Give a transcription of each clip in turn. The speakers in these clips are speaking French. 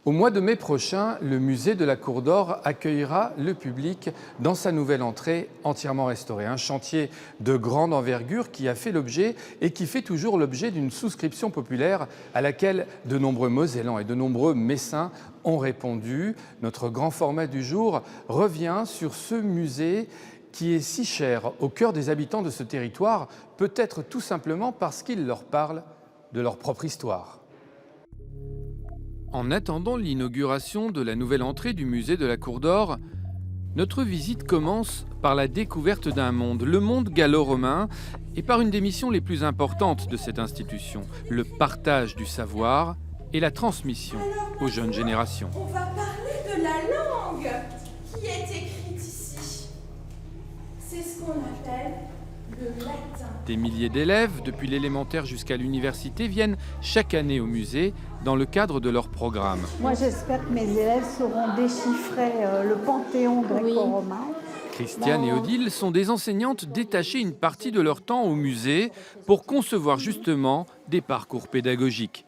Au mois de mai prochain, le musée de la Cour d'Or accueillera le public dans sa nouvelle entrée entièrement restaurée. Un chantier de grande envergure qui a fait l'objet et qui fait toujours l'objet d'une souscription populaire à laquelle de nombreux Mosellans et de nombreux Messins ont répondu. Notre grand format du jour revient sur ce musée qui est si cher au cœur des habitants de ce territoire, peut-être tout simplement parce qu'il leur parle de leur propre histoire. En attendant l'inauguration de la nouvelle entrée du musée de la Cour d'Or, notre visite commence par la découverte d'un monde, le monde gallo-romain, et par une des missions les plus importantes de cette institution, le partage du savoir et la transmission aux jeunes générations. On va parler de la langue qui est écrite ici. C'est ce qu'on appelle le latin. Des milliers d'élèves, depuis l'élémentaire jusqu'à l'université, viennent chaque année au musée dans le cadre de leur programme. Moi, j'espère que mes élèves sauront déchiffrer le panthéon gréco-romain. Christiane et Odile sont des enseignantes détachées une partie de leur temps au musée pour concevoir justement des parcours pédagogiques.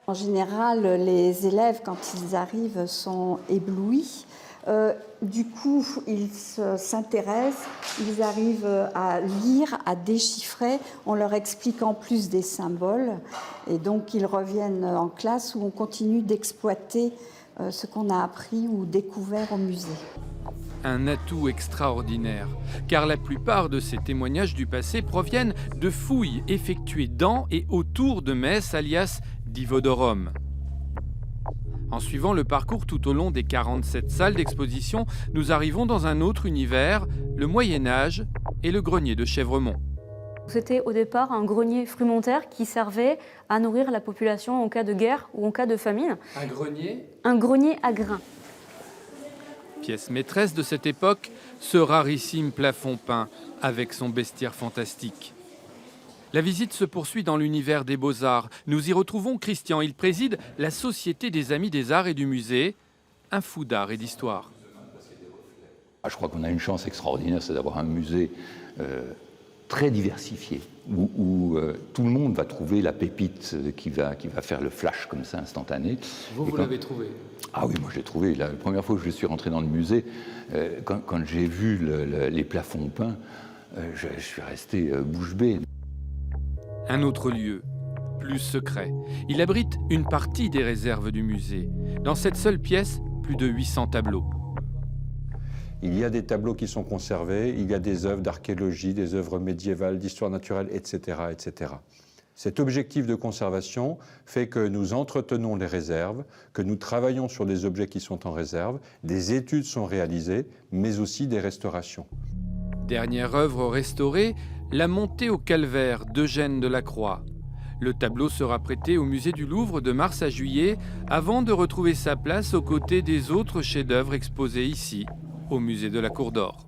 En général, les élèves, quand ils arrivent, sont éblouis. Du coup, ils s'intéressent, ils arrivent à lire, à déchiffrer, en leur expliquant plus des symboles. Et donc, ils reviennent en classe où on continue d'exploiter ce qu'on a appris ou découvert au musée. Un atout extraordinaire, car la plupart de ces témoignages du passé proviennent de fouilles effectuées dans et autour de Metz, alias Divodurum. En suivant le parcours tout au long des 47 salles d'exposition, nous arrivons dans un autre univers, le Moyen-Âge et le grenier de Chèvremont. C'était au départ un grenier frumentaire qui servait à nourrir la population en cas de guerre ou en cas de famine. Un grenier ? Un grenier à grains. Pièce maîtresse de cette époque, ce rarissime plafond peint avec son bestiaire fantastique. La visite se poursuit dans l'univers des Beaux-Arts. Nous y retrouvons Christian. Il préside la Société des Amis des Arts et du Musée, un fou d'art et d'histoire. Je crois qu'on a une chance extraordinaire, c'est d'avoir un musée très diversifié, où tout le monde va trouver la pépite qui va faire le flash comme ça, instantané. Vous l'avez trouvé ? Ah oui, moi je l'ai trouvé. La première fois que je suis rentré dans le musée, quand j'ai vu les plafonds peints, je suis resté bouche bée. Un autre lieu, plus secret. Il abrite une partie des réserves du musée. Dans cette seule pièce, plus de 800 tableaux. Il y a des tableaux qui sont conservés, il y a des œuvres d'archéologie, des œuvres médiévales, d'histoire naturelle, etc., etc. Cet objectif de conservation fait que nous entretenons les réserves, que nous travaillons sur les objets qui sont en réserve, des études sont réalisées, mais aussi des restaurations. Dernière œuvre restaurée, la montée au calvaire d'Eugène de la Croix. Le tableau sera prêté au musée du Louvre de mars à juillet avant de retrouver sa place aux côtés des autres chefs-d'œuvre exposés ici, au musée de la Cour d'Or.